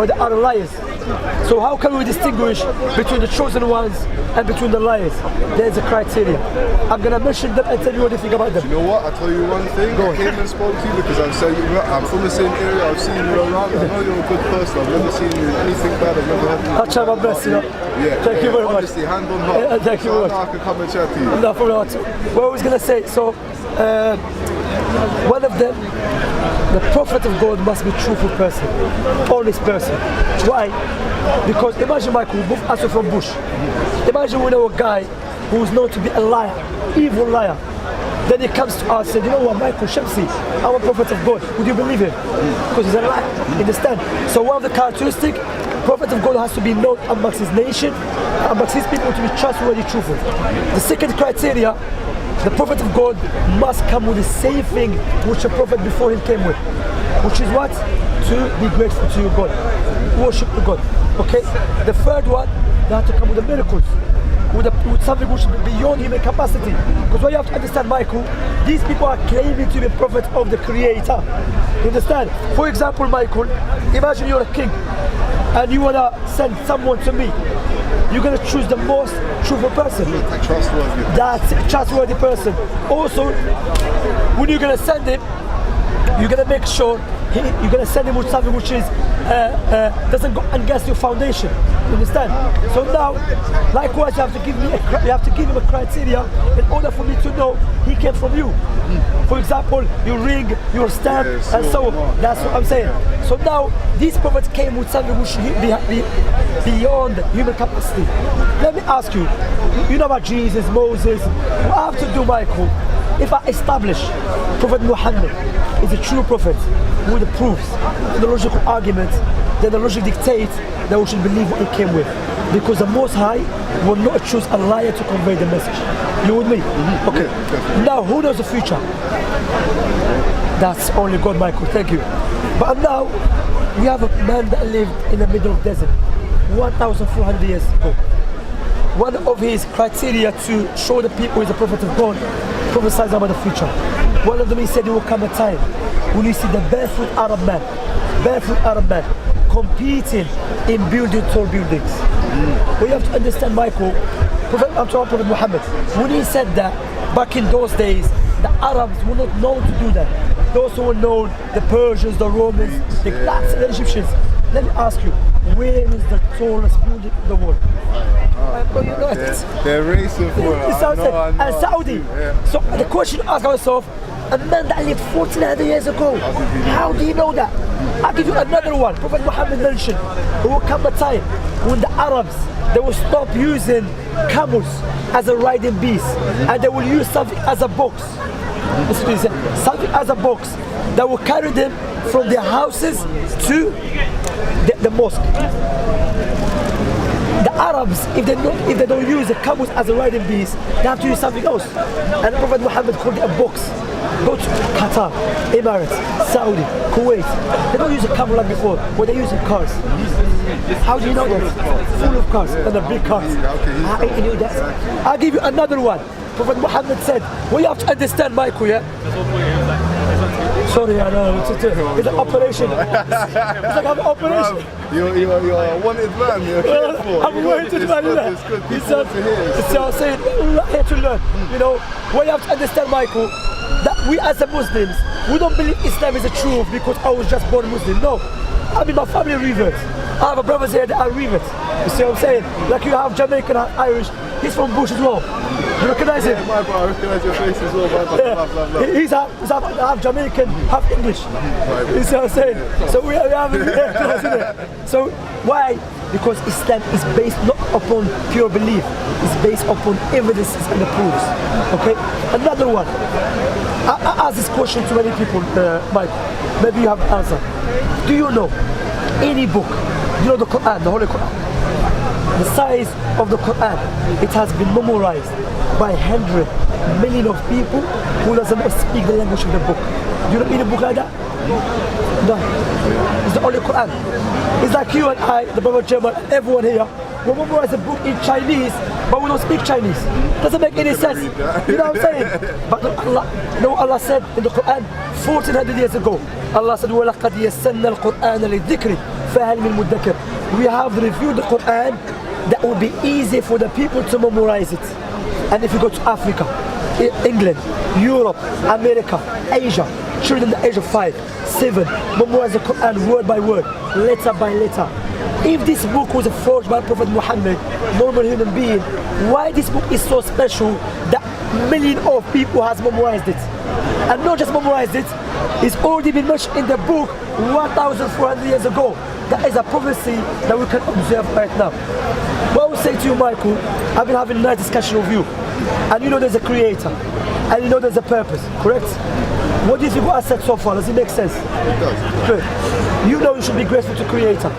but they are liars. So how can we distinguish between the chosen ones and between the liars? There's a criteria. I'm going to mention them and tell you what you think about them. You know what? I'll tell you one thing. I came and spoke to you because I'm from the same area. I've seen you around. I know you're a good person. I've never seen you in anything bad. I've never had you. I'll try my best, you know. Yeah. Thank you very much. Honestly, hand on heart. Yeah, thank you very much. I can come and chat to you. No, from what I was going to say, so one of them, the prophet of God must be a truthful person, honest person. Why? Because imagine, Michael, both us are from Bush. Imagine we know a guy who is known to be a liar, evil liar. Then he comes to us and says, you know what, Michael, Shamsi, I'm a prophet of God. Would you believe him? Because he's a liar. Understand? So one of the characteristics, prophet of God has to be known amongst his nation, amongst his people, to be trustworthy, truthful. The second criteria, the prophet of God must come with the same thing which a prophet before him came with, which is what? To be grateful to your God, worship the God. Okay? The third one, they have to come with the miracles, with something which is beyond human capacity. Because what you have to understand, Michael, these people are claiming to be prophets of the Creator. You understand? For example, Michael, imagine you're a king and you want to send someone to me. You're going to choose the most truthful person. Trustworthy. That's a trustworthy person. Also, when you're going to send him, you're going to make sure you're going to send him with something which is doesn't go against your foundation. You understand? So now, likewise, you have to give him a criteria in order for me to know he came from you. For example, your ring, your stamp, and so on. That's what I'm saying. So now, these prophets came with something which be beyond human capacity. Let me ask you, you know about Jesus, Moses. What I have to do, Michael, if I establish Prophet Muhammad is a true prophet with the proofs, the logical arguments, then the logic dictates that we should believe what he came with. Because the Most High will not choose a liar to convey the message. You with me? Okay. Now, who knows the future? That's only God, Michael. Thank you. But now, we have a man that lived in the middle of the desert 1,400 years ago. One of his criteria to show the people he's a prophet of God, prophesies about the future. One of them, he said, there will come a time when you see the barefoot Arab man competing in building tall buildings. Well, you have to understand, Michael, I'm talking Prophet Muhammad, when he said that, back in those days, the Arabs were not known to do that. Those who were known, the Persians, the Romans, the Greeks, the Egyptians. Let me ask you, where is the tallest building in the world? They're racing for it. And Saudi. Yeah. So the question you ask ourselves, a man that lived 1,400 years ago, how do you know that? I'll give you another one. Prophet Muhammad mentioned, there will come a time when the Arabs, they will stop using camels as a riding beast, and they will use something as a box. Something as a box that will carry them from their houses to the mosque. The Arabs, if they don't use the camels as a riding beast, they have to use something else. And Prophet Muhammad called it a box. Go to Qatar, Emirates, Saudi, Kuwait. They don't use a camel like before, but they use cars. How do you know that? Full of cars and the big cars. How do you know that? I'll give you another one. Prophet Muhammad said, well, you have to understand, Michael, yeah? Sorry, I know, it's an operation. It's like an operation. You're a wanted man, you're careful. I'm a wanted man, It's good people to hear. So I'm saying, we're here to learn. You know, what you have to understand, Michael, that we as the Muslims, we don't believe Islam is the truth because I was just born Muslim. No, I mean my family reverts. I have brothers here that are reverts. You see what I'm saying? Like you have Jamaican, Irish. He's from Bush as well. You recognize him? Yeah, my bro, I recognize your face as well. Yeah. He's half Jamaican, half English. You see what I'm saying? So we have it. So why? Because Islam is based not upon pure belief. It's based upon evidences and the proofs. Okay? Another one. I ask this question to many people, Mike. Maybe you have an answer. Do you know any book? You know the Quran, the Holy Quran? The size of the Quran, it has been memorized by 100 million of people who doesn't speak the language of the book. Do you know any book like that? No. It's the only Quran. It's like you and I, the brother German, everyone here, we memorize a book in Chinese, but we don't speak Chinese. Doesn't make any sense. You know what I'm saying? But Allah, you know what Allah said in the Quran 1,400 years ago? Allah said, وَلَقَدْ يَسَّنَّا الْقُرْآنَ لِلذِّكْرِ فهل من مدكر. We have reviewed the Quran that will be easy for the people to memorize it. And if you go to Africa, England, Europe, America, Asia, children the age of 5, 7, memorize the Quran word by word, letter by letter. If this book was forged by Prophet Muhammad, normal human being, why this book is so special that millions of people has memorized it? And not just memorized it, it's already been mentioned in the book 1,400 years ago. That is a prophecy that we can observe right now. What I will say to you, Michael, I've been having a nice discussion with you, and you know there's a creator, and you know there's a purpose, correct? What do you think what I said so far? Does it make sense? It does. Good. You know you should be grateful to creator.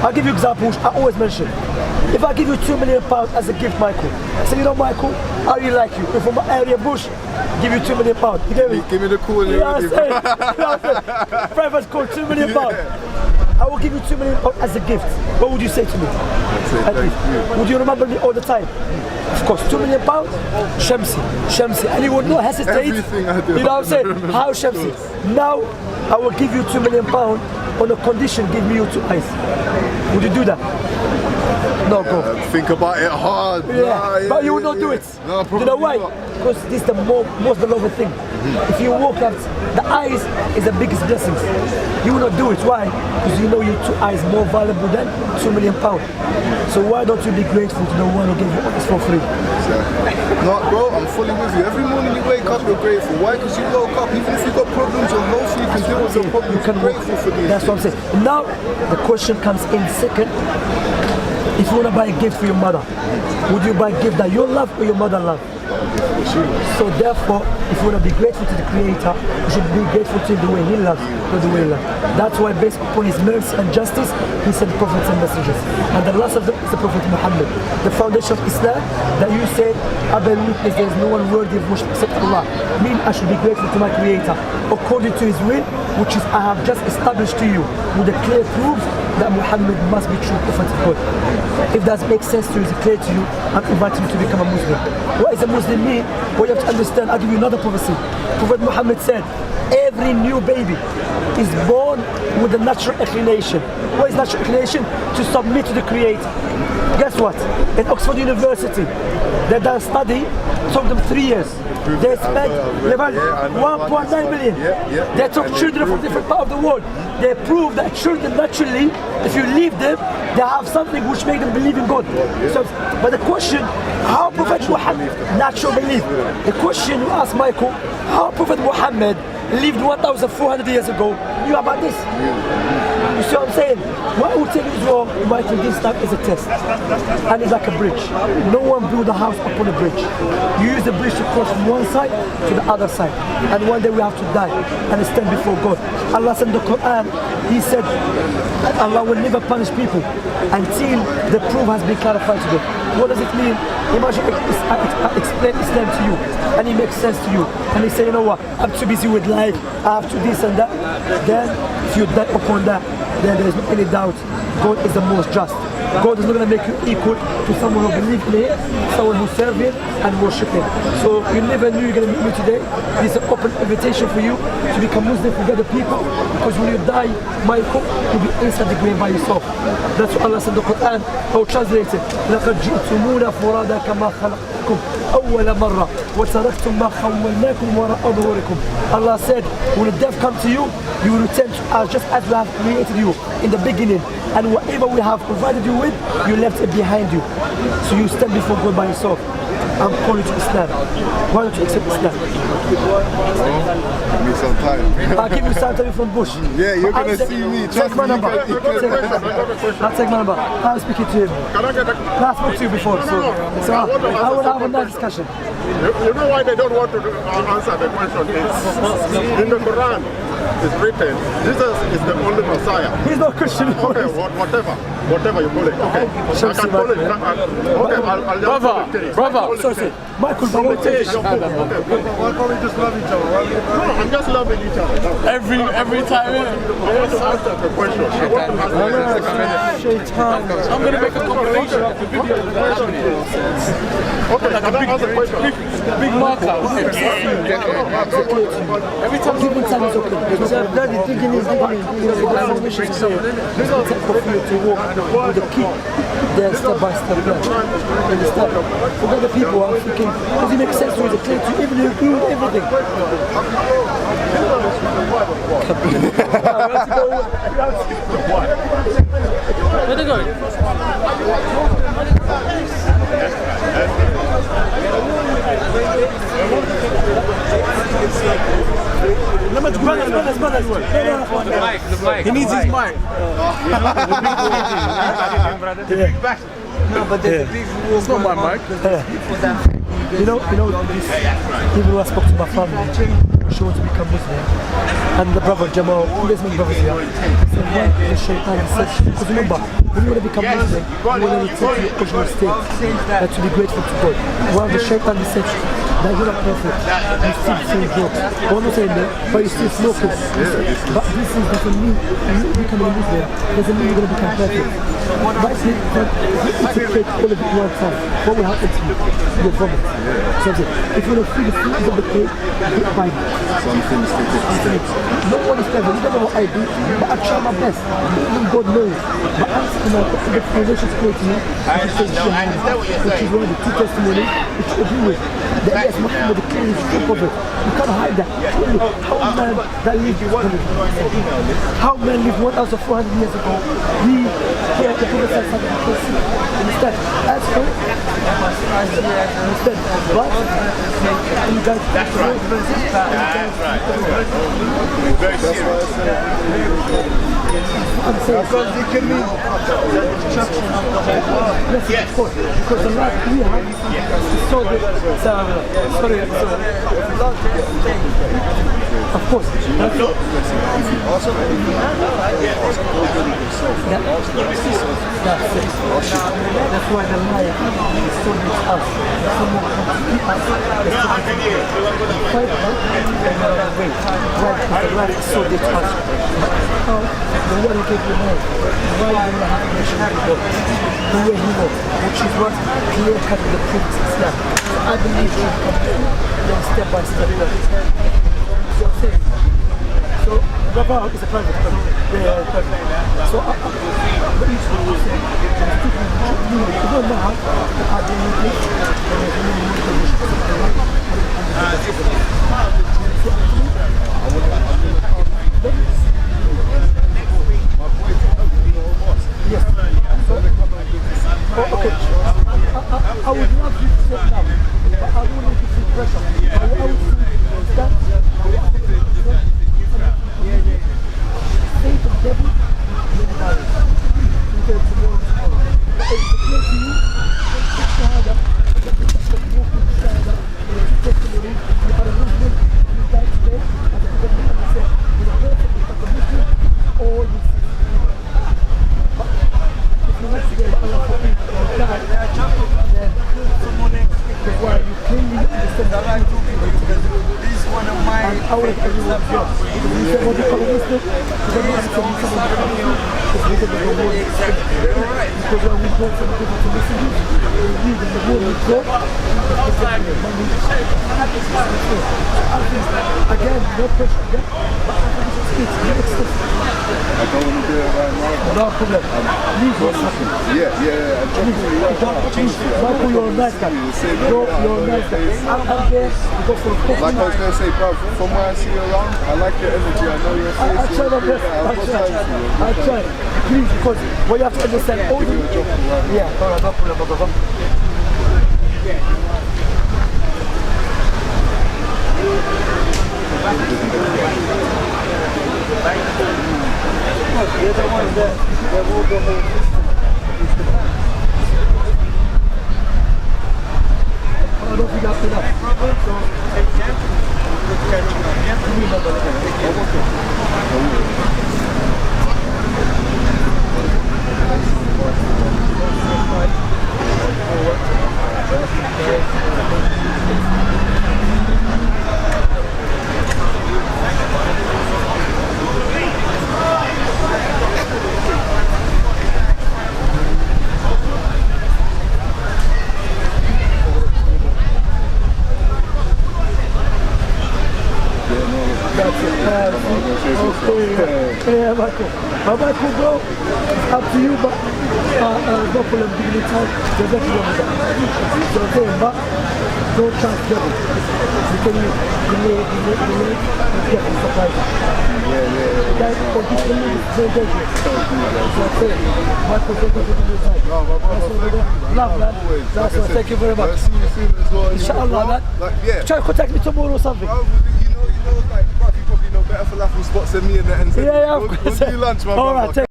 I'll give you examples I always mention. If I give you £2 million as a gift, Michael, say, you know, Michael, I really like you. You're from my area, Bush, give you £2 million. You get me? Give me the cool. You know what I'm saying? You know what I'm saying? Private call, £2 million. I will give you £2 million as a gift. What would you say to me? Thank you. Would you remember me all the time? Of course, £2 million, Shamsi, and you would not hesitate. Everything I do. You know what I'm saying? How Shamsi? Now, I will give you £2 million on a condition, give me your 2 eyes. Would you do that? No, go. Think about it hard. Yeah, but you will not do it. No, Do you know why? not. Because this is the most beloved thing. If you walk out, the eyes is the biggest blessing. You will not do it. Why? Because you know your 2 eyes more valuable than £2 million. So why don't you be grateful to the one who gave you this for free? No, bro, I'm fully with you. Every morning you wake up, you're grateful. Why? Because you woke up. Even if you've got problems, you're healthy, you can deal with your problems. You can You're grateful for these. That's what I'm saying. Now, the question comes in second. If you want to buy a gift for your mother, would you buy a gift that you love or your mother love? So therefore, if you want to be grateful to the Creator, you should be grateful to him the way he loves, not the way you love. That's why based upon his mercy and justice, he sent prophets and messengers. And the last of them is the Prophet Muhammad. The foundation of Islam, that you said, I bear witness there is no one worthy of worship except Allah. Mean I should be grateful to my Creator, according to his will, which is I have just established to you with the clear proofs that Muhammad must be true prophet of God. If that makes sense to you, it's clear to you, I'm inviting you to become a Muslim. What is a Muslim mean? Well, you have to understand, I'll give you another prophecy. Prophet Muhammad said, every new baby is born with a natural inclination. What is natural inclination? To submit to the Creator. Guess what? In Oxford University, they done study, took them 3 years. They spent 1.9 million. They took children from different parts of the world. They proved that children naturally, if you leave them, they have something which makes them believe in God. So, but the question, how Prophet Muhammad, natural belief. The question you ask Michael, how Prophet Muhammad lived 1,400 years ago, knew about this. You see what I'm saying? What I will tell you is, well, Michael, this time is a test. And it's like a bridge. No one built a house upon a bridge. You use the bridge to cross from one side to the other side. And one day we have to die and stand before God. Allah said in the Quran, He said, Allah will never punish people until the proof has been clarified to them. What does it mean? Imagine I explain Islam to you and it makes sense to you. And you say, you know what, I'm too busy with life, I have to this and that. Then if you die upon that, then there is no any doubt God is the most just. God is not going to make you equal to someone who believes in Him, someone who serves Him and worship Him. So you never knew you're going to meet me today. This is an open invitation for you to become Muslim, forget the people, because when you die, Michael, you'll be inside the grave by yourself. That's what Allah said in the Quran. I'll translate it. لَقَدْ جِئْتُمُونَ فُرَادَى كَمَا خَلَقْتُكُمْ أَوَّلَ مَرَّةٍ وَتَرَكْتُمْ مَا خَوَّلْنَاكُمْ وَرَاءَ ظُهُورِكُمْ. Allah said, when death comes to you, you will return to us just as we have created you in the beginning. And whatever we have provided you with, you left it behind you. So you stand before God by yourself. I'm calling to Islam. Why don't you accept Islam? Give me some time. I'll give you some time from Bush. Yeah, you're going to see me. Take my number. I'll take my number. I'm speaking to him. I spoke to you before, so I will have a nice discussion. You know why they don't want to answer the question? It's in the Quran. It's written, Jesus is the only Messiah. He's not Christian. Okay, whatever you call it. Okay, I can call it. Okay, I'll Brother. Sorry. Michael, but won't take it. Why can't we just love each other? No, I'm just loving each other. Every time. I want to ask them a question. I want to ask them I'm gonna make a compilation. Okay, can I ask a question? Big marker. Every time Giving time is okay. Because daddy thinking is different. You know, the formation is clear. It's not time for you to walk with the key. They're step by step plan. Understand? Forget the people who are thinking, does it make sense with the clay to even agree with everything? where they going? Mike. He needs his mic. No, but there's a big war. It's not my mic. You know, this, even when I spoke to my family, she wants to become Muslim. And the brother Jamal, there's many brothers here, he said, why the shaitan said, because remember, when you want to become Muslim, you want to return to your original state, and to be grateful to God. While the shaitan deception, that you're not perfect, you still sin drugs. I'm not saying that, but you still smoking. But this is doesn't mean you becoming a Muslim, doesn't mean you're going to become perfect. But it's a cake all of it one time. What will happen to you? You'll vomit. So I'm saying, if you want to feel the fruit of the cake, get by it. Some things take it. No one is perfect. You don't know what I do, but I try my best. Even God knows. But I'm saying, the foundation is clear to me, which is one of the two testimonies which you agree with. That yes, Muhammad the clean is true of it. You can't hide that. How man that lived how man lived 1,400 years ago, we here at the Prophet understand? As for understand? But you guys That's right. That's right. Very serious. I'm saying Because it can mean yes, of course, because the life we have is so good. Sorry. Of course. That's why the life is so good to us. Someone can keep us. Fight another way. Why? Because the life is so good to us. How? The one who gave you life. Why you don't have a relationship with God? The way he knows, which is what clear cut in the Prophet Islam. I believe you can step by step. So, Rabah is a private company. So, but each one will say, you don't know how I believe it. Yes. Okay. I would love you to sit down, but I don't want you to feel pressure. I would feel that. Say the devil, you're the virus. You get tomorrow. But if it's clear to you, it's shahada. You are a Muslim, you die today, and the Prophet Muhammad said, you're a person, you're a Muslim, all you see. But if you want to get Allah for you, you die, then that's why you clearly understand the right to be. This is one of my I would everyone's job. You say what you call a Muslim, then you answer me someone to you. It's because of the word. Because when we go from people to listen to we read in the word we go, again, no pressure again, but it's next. I don't want to do it right now. No problem. Leave what's happening. Yeah. Michael, you're a nice guy. You're a nice guy. I'm there to go for a coffee. Like I was going to say, bro, from where I see you around, I like your energy. I know your face. I try my best. I try. Please, because what you have to understand, all the... Yeah, alright, no problem. They're the ones that will the whole I don't think that's enough. Yeah, Michael. But Michael, bro, it's up to you, but no problem, giving you time, there's nothing wrong with that. So I'm saying, but don't chance devil. You can delay, get the surprise. Guys, don't keep the news, very dangerous. So I'm saying, Michael, don't give you time. No, my brother, Love, man. always. That's Like I what, said, thank you very much. I'll see you soon as well. Inshallah, man. Like, yeah. Try to contact me tomorrow or something. Bro, you know, like, bro, you probably know better falafel spots than me in the end. Yeah, of We'll course. do lunch, my All brother. right, take